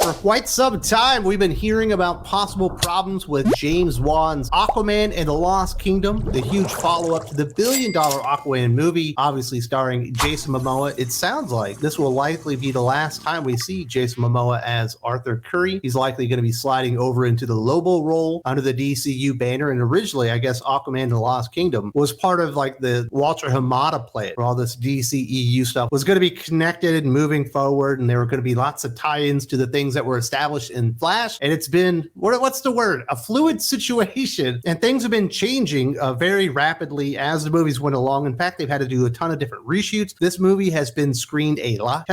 For quite some time, we've been hearing about possible problems with James Wan's Aquaman and the Lost Kingdom, the huge follow-up to the billion-dollar Aquaman movie, obviously starring Jason Momoa. It sounds like this will likely be the last time we see Jason Momoa as Arthur Curry. He's likely going to be sliding over into the Lobo role under the DCEU banner, and originally, I guess, Aquaman and the Lost Kingdom was part of like the Walter Hamada plan, where all this DCEU stuff was going to be connected and moving forward, and there were going to be lots of tie-ins to the things that were established in Flash. And it's been, what's the word? A fluid situation. And things have been changing very rapidly as the movies went along. In fact, they've had to do a ton of different reshoots. This movie has been screened a lot,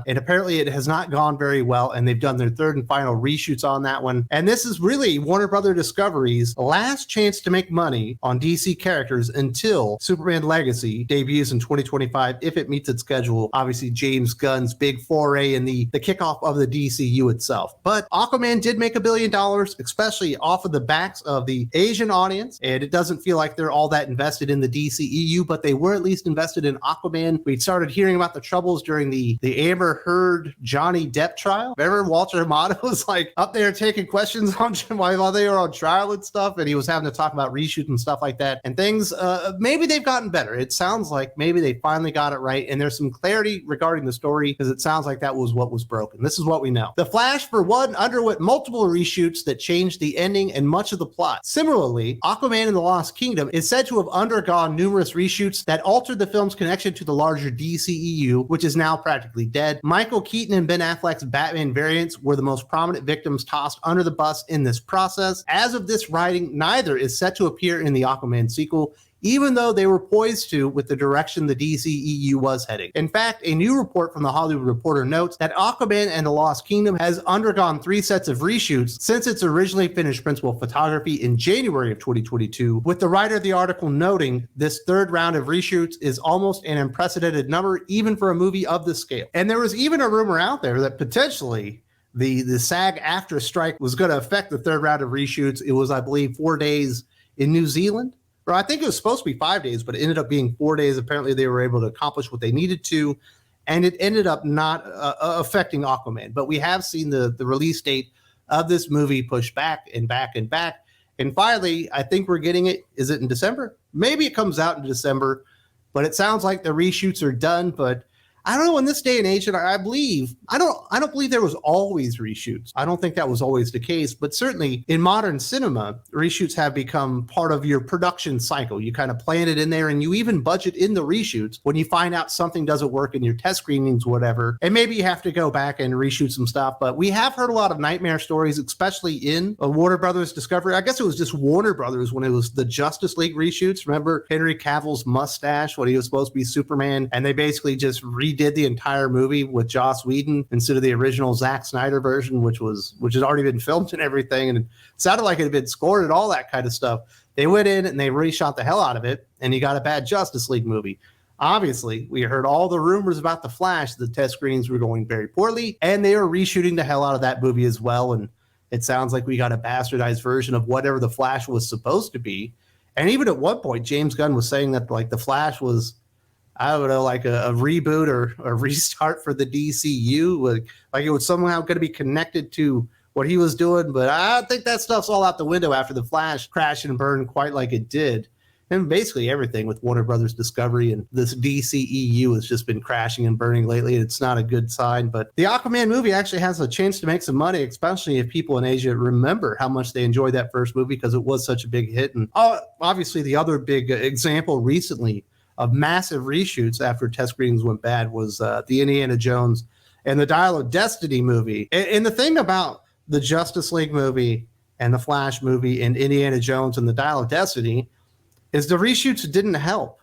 and apparently it has not gone very well. And they've done their third and final reshoots on that one. And this is really Warner Brother Discovery's last chance to make money on DC characters until Superman Legacy debuts in 2025, if it meets its schedule. Obviously, James Gunn's big foray in the kickoff of the DCU itself. But Aquaman did make $1 billion, especially off of the backs of the Asian audience, and it doesn't feel like they're all that invested in the DCEU, but they were at least invested in Aquaman. We started hearing about the troubles during the Amber Heard Johnny Depp trial. Remember Walter Hamada was like up there taking questions on while they were on trial and stuff, and he was having to talk about reshoots and stuff like that. And things, maybe they've gotten better. It sounds like maybe they finally got it right, and there's some clarity regarding the story, because it sounds like that was what was broken. This is what we know. The Flash, for one, underwent multiple reshoots that changed the ending and much of the plot. Similarly, Aquaman and the Lost Kingdom is said to have undergone numerous reshoots that altered the film's connection to the larger DCEU, which is now practically dead. Michael Keaton and Ben Affleck's Batman variants were the most prominent victims tossed under the bus in this process. As of this writing, neither is set to appear in the Aquaman sequel, even though they were poised to with the direction the DCEU was heading. In fact, a new report from The Hollywood Reporter notes that Aquaman and the Lost Kingdom has undergone 3 sets of reshoots since its originally finished principal photography in January of 2022, with the writer of the article noting this third round of reshoots is almost an unprecedented number, even for a movie of this scale. And there was even a rumor out there that potentially the SAG-AFTRA strike was going to affect the third round of reshoots. It was, I believe, 4 days in New Zealand. I think it was supposed to be 5 days, but it ended up being 4 days. Apparently, they were able to accomplish what they needed to, and it ended up not affecting Aquaman. But we have seen the release date of this movie pushed back and back and back. And finally, I think we're getting it. Is it in December? Maybe it comes out in December, but it sounds like the reshoots are done. But I don't know, in this day and age, and I don't believe there was always reshoots. I don't think that was always the case, but certainly in modern cinema, reshoots have become part of your production cycle. You kind of plan it in there, and you even budget in the reshoots when you find out something doesn't work in your test screenings, whatever, and maybe you have to go back and reshoot some stuff. But we have heard a lot of nightmare stories, especially in Warner Brothers Discovery. I guess it was just Warner Brothers when it was the Justice League reshoots. Remember Henry Cavill's mustache when he was supposed to be Superman, and they basically just redid the entire movie with Joss Whedon instead of the original Zack Snyder version, which had already been filmed and everything, and it sounded like it had been scored and all that kind of stuff. They went in and they reshot the hell out of it, and you got a bad Justice League movie. Obviously, we heard all the rumors about The Flash. The test screenings were going very poorly, and they were reshooting the hell out of that movie as well, and it sounds like we got a bastardized version of whatever The Flash was supposed to be. And even at one point, James Gunn was saying that like The Flash was, I don't know, like a reboot or a restart for the DCU, like it was somehow going to be connected to what he was doing. But I think that stuff's all out the window after The Flash crashed and burned quite like it did. And basically everything with Warner Brothers Discovery and this DCEU has just been crashing and burning lately. It's not a good sign. But the Aquaman movie actually has a chance to make some money, especially if people in Asia remember how much they enjoyed that first movie because it was such a big hit. And obviously the other big example recently of massive reshoots after test screenings went bad was the Indiana Jones and the Dial of Destiny movie. And the thing about the Justice League movie and the Flash movie and Indiana Jones and the Dial of Destiny is the reshoots didn't help.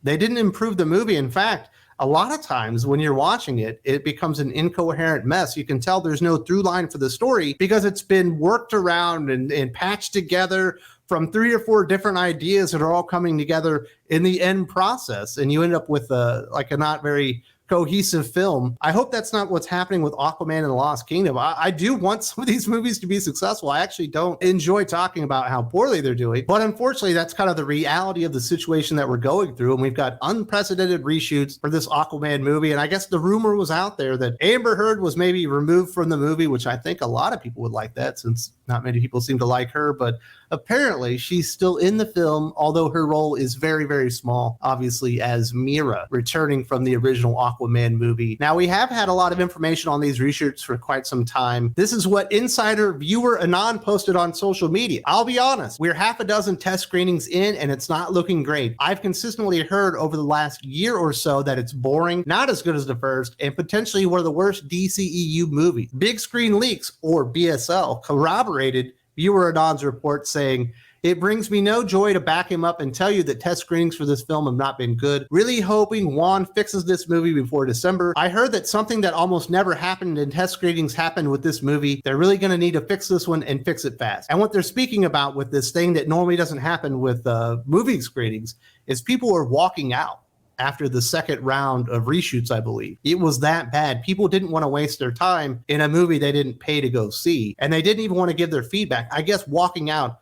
They didn't improve the movie. In fact, a lot of times when you're watching it, it becomes an incoherent mess. You can tell there's no through line for the story because it's been worked around and patched together from 3 or 4 different ideas that are all coming together in the end process. And you end up with a not very cohesive film. I hope that's not what's happening with Aquaman and the Lost Kingdom. I do want some of these movies to be successful. I actually don't enjoy talking about how poorly they're doing, but unfortunately that's kind of the reality of the situation that we're going through, and we've got unprecedented reshoots for this Aquaman movie. And I guess the rumor was out there that Amber Heard was maybe removed from the movie, which I think a lot of people would like that, since not many people seem to like her, but apparently she's still in the film, although her role is very, very small, obviously, as Mira, returning from the original Aquaman movie. Now, we have had a lot of information on these reshoots for quite some time. This is what insider viewer Anon posted on social media. I'll be honest, we're half a dozen test screenings in, and it's not looking great. I've consistently heard over the last year or so that it's boring, not as good as the first, and potentially one of the worst DCEU movies. Big Screen Leaks, or BSL, corroborated viewer Anon's report, saying, "It brings me no joy to back him up and tell you that test screenings for this film have not been good. Really hoping Wan fixes this movie before December. I heard that something that almost never happened in test screenings happened with this movie. They're really going to need to fix this one and fix it fast." And what they're speaking about with this thing that normally doesn't happen with movie screenings is people are walking out after the second round of reshoots, I believe. It was that bad. People didn't want to waste their time in a movie they didn't pay to go see, and they didn't even want to give their feedback. I guess walking out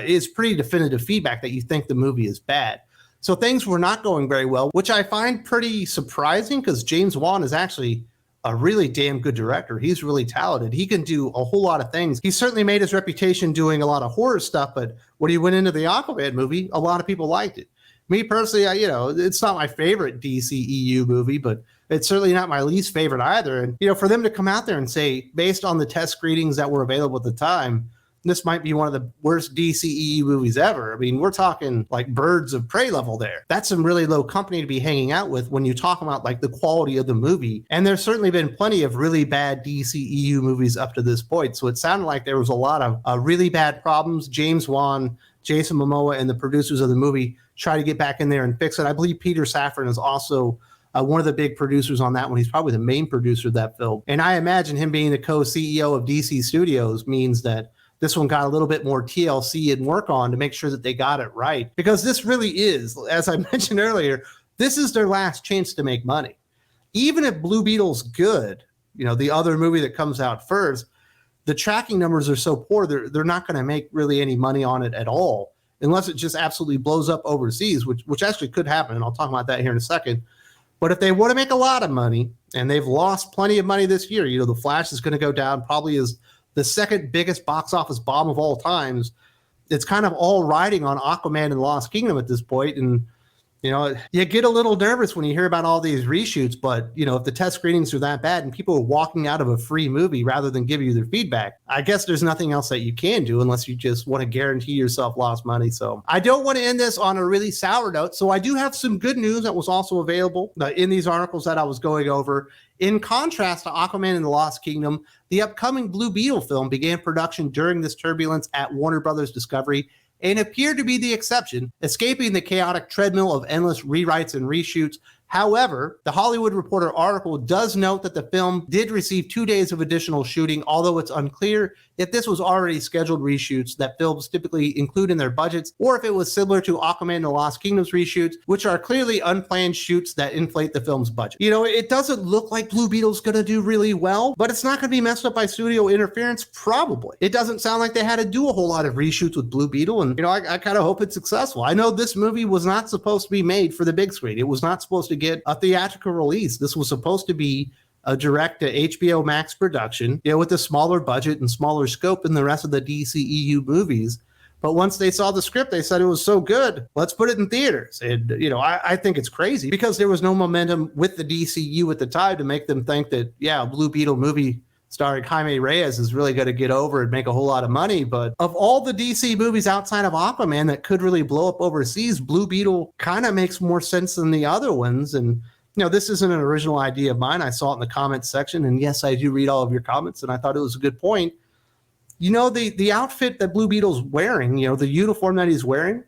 is pretty definitive feedback that you think the movie is bad. So things were not going very well, which I find pretty surprising, because James Wan is actually a really damn good director. He's really talented. He can do a whole lot of things. He certainly made his reputation doing a lot of horror stuff, but when he went into the Aquaman movie, a lot of people liked it. Me personally, it's not my favorite DCEU movie, but it's certainly not my least favorite either. And, for them to come out there and say, based on the test screenings that were available at the time, this might be one of the worst DCEU movies ever. I mean, we're talking like Birds of Prey level there. That's some really low company to be hanging out with when you talk about like the quality of the movie. And there's certainly been plenty of really bad DCEU movies up to this point. So it sounded like there was a lot of really bad problems. James Wan, Jason Momoa, and the producers of the movie try to get back in there and fix it. I believe Peter Safran is also one of the big producers on that one. He's probably the main producer of that film. And I imagine him being the co-CEO of DC Studios means that this one got a little bit more TLC and work on to make sure that they got it right. Because this really is, as I mentioned earlier, this is their last chance to make money. Even if Blue Beetle's good, the other movie that comes out first, the tracking numbers are so poor, they're not going to make really any money on it at all, unless it just absolutely blows up overseas, which actually could happen, and I'll talk about that here in a second. But if they want to make a lot of money, and they've lost plenty of money this year, The Flash is going to go down, probably is the second biggest box office bomb of all times. It's kind of all riding on Aquaman and Lost Kingdom at this point. And, you get a little nervous when you hear about all these reshoots, but, if the test screenings are that bad and people are walking out of a free movie rather than giving you their feedback, I guess there's nothing else that you can do unless you just want to guarantee yourself lost money. So I don't want to end this on a really sour note. So I do have some good news that was also available in these articles that I was going over. In contrast to Aquaman and the Lost Kingdom, the upcoming Blue Beetle film began production during this turbulence at Warner Brothers Discovery and appeared to be the exception, escaping the chaotic treadmill of endless rewrites and reshoots. However, the Hollywood Reporter article does note that the film did receive 2 days of additional shooting, although it's unclear if this was already scheduled reshoots that films typically include in their budgets, or if it was similar to Aquaman and the Lost Kingdom's reshoots, which are clearly unplanned shoots that inflate the film's budget. It doesn't look like Blue Beetle's going to do really well, but it's not going to be messed up by studio interference, probably. It doesn't sound like they had to do a whole lot of reshoots with Blue Beetle, and I kind of hope it's successful. I know this movie was not supposed to be made for the big screen. It was not supposed to get a theatrical release. This was supposed to be a direct to HBO Max production, with a smaller budget and smaller scope than the rest of the DCEU movies. But once they saw the script, they said it was so good, let's put it in theaters. And, I think it's crazy because there was no momentum with the DCU at the time to make them think that, a Blue Beetle movie starring Jaime Reyes is really going to get over and make a whole lot of money. But of all the DC movies outside of Aquaman that could really blow up overseas, Blue Beetle kind of makes more sense than the other ones. And, this isn't an original idea of mine. I saw it in the comments section. And yes, I do read all of your comments. And I thought it was a good point. The outfit that Blue Beetle's wearing, the uniform that he's wearing,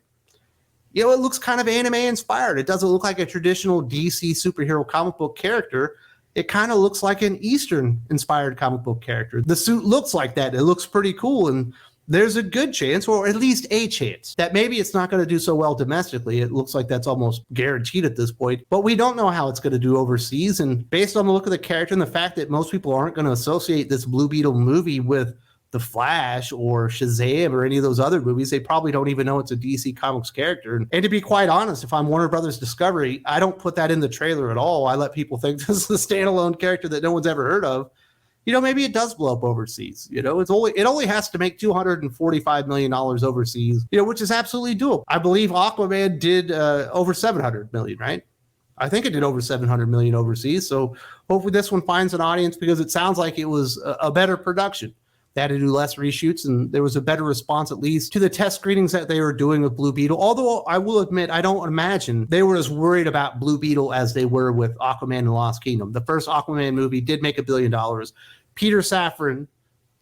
it looks kind of anime inspired. It doesn't look like a traditional DC superhero comic book character. It kind of looks like an Eastern inspired comic book character. The suit looks like that. It looks pretty cool. And there's a good chance, or at least a chance, that maybe it's not going to do so well domestically. It looks like that's almost guaranteed at this point, but we don't know how it's going to do overseas. And based on the look of the character and the fact that most people aren't going to associate this Blue Beetle movie with The Flash or Shazam or any of those other movies, they probably don't even know it's a DC Comics character. And to be quite honest, if I'm Warner Brothers Discovery, I don't put that in the trailer at all. I let people think this is a standalone character that no one's ever heard of. Maybe it does blow up overseas. It only has to make $245 million overseas, which is absolutely doable. I believe Aquaman did over 700 million, right? I think it did over 700 million overseas. So hopefully this one finds an audience, because it sounds like it was a better production. They had to do less reshoots, and there was a better response, at least, to the test screenings that they were doing with Blue Beetle. Although I will admit, I don't imagine they were as worried about Blue Beetle as they were with Aquaman and Lost Kingdom. The first Aquaman movie did make $1 billion. Peter Safran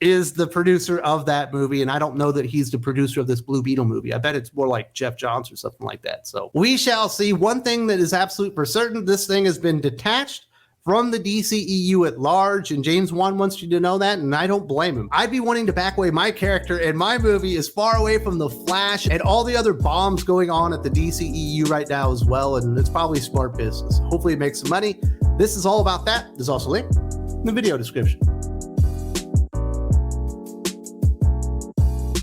is the producer of that movie, and I don't know that he's the producer of this Blue Beetle movie. I bet it's more like Jeff Johns or something like that. So we shall see. One thing that is absolute for certain, this thing has been detached from the DCEU at large, and James Wan wants you to know that, and I don't blame him. I'd be wanting to back away my character and my movie as far away from the Flash and all the other bombs going on at the DCEU right now as well, and it's probably smart business. Hopefully it makes some money. This is all about that. There's also a link in the video description.